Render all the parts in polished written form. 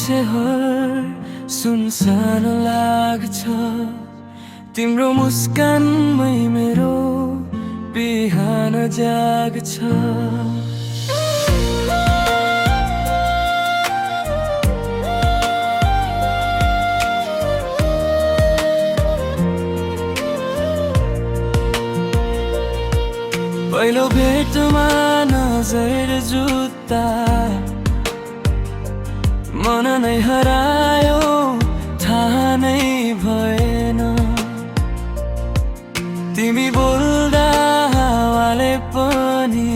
शहर सुनसान लाग्छ, तिम्रो मुस्कानमै मेरो बिहान जाग्छ। पहिलो भेटमा नजर जुत्ता मन नै हरायो, थाहा नै भएन। तिमी बोल्दा हावाले पनि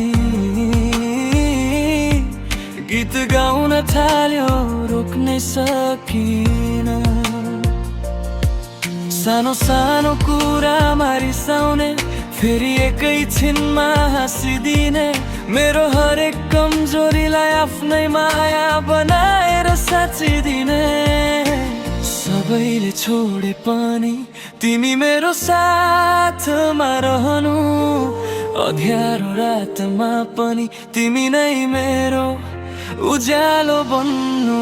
गीत गाउन थाल्यो, रोक्नै सकिन। सानो सानो कुरामा रिसाउने, फेरि एकैछिनमा हाँसिदिने, मेरो हरेक कमजोरीलाई आफ्नै माया बनाएर साँचिदिने। सबैले छोडे पनि तिमी मेरो साथमा रहनु, अँध्यारो रातमा पनि तिमी नै मेरो उज्यालो बन्नु।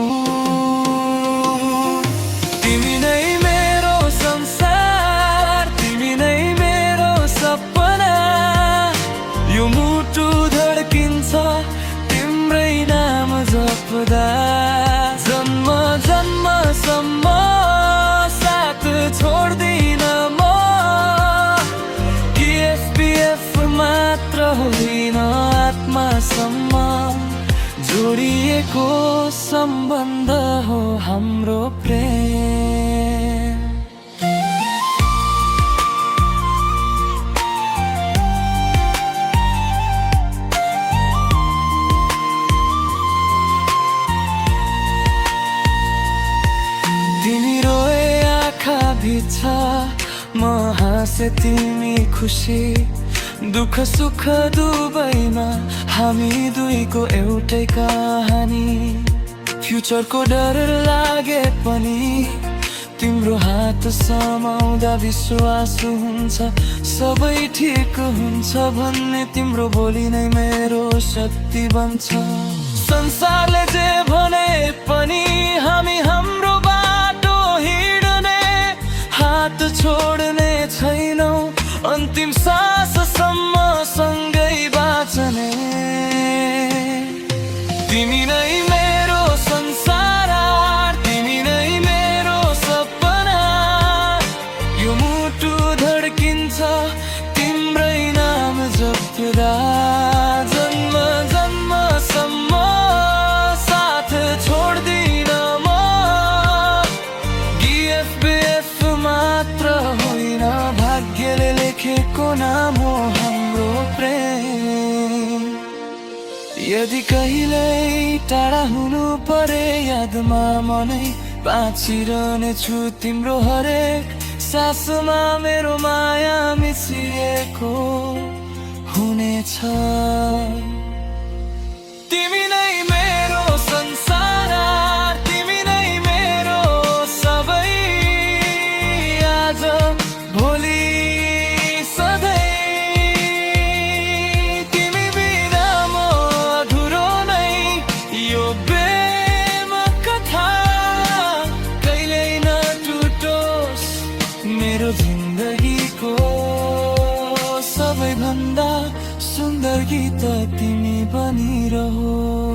तिमी नै मेरो संसार, तिमी नै मेरो सपना। यो मुटु धड्किन्छ तिम्रै नाम जप्दा, जन्म जन्मसम्म साथ छोड्दिन म। एफपिएफ मात्र होइन, आत्मासम्म जोडिएको सम्बन्ध हो हाम्रो प्रेम। तिमी रोए आँखा भित्र, म हाँसे तिमी खुसी। दुःख सुख दुवैमा हामी दुईको एउटै कहानी। फ्युचरको डर लागे पनि तिम्रो हात समाउँदा विश्वास हुन्छ, सबै ठिक हुन्छ भन्ने तिम्रो बोली नै मेरो शक्ति बन्छ। संसारले जे भने पनि हामी हाम्रो बाटो हिँड्ने, हात छोड्ने छैनौ, अन्तिम साससम्म सँगै बाँच्ने। तिमी नै मेरो संसार, तिमी नै मेरो सपना। यो मुटु धड्किन्छ तिम्रै नाम जप्दा, जन्म जन्मसम्म साथ छोड्दिन म। एफपिएफ मात्र होइन, भाग्यले लेखेको नाम हो हाम्रो प्रेम। यदि कहिल्यै टाढा हुनु परे, यादमा मनै बाँचिरहने छु। तिम्रो हरेक सासमा मेरो माया मिसिएको हुनेछ। तिमी नै मेरो संसार, तिमी नै मेरो सबै। आज भोलि सधैँ तिमी बिना म अधुरो नै, यो प्रेम कथा कहिल्यै नटुटोस्। मेरो जिन्दगीको सबैभन्दा सुन्दर गीत तिमी बनिरहो।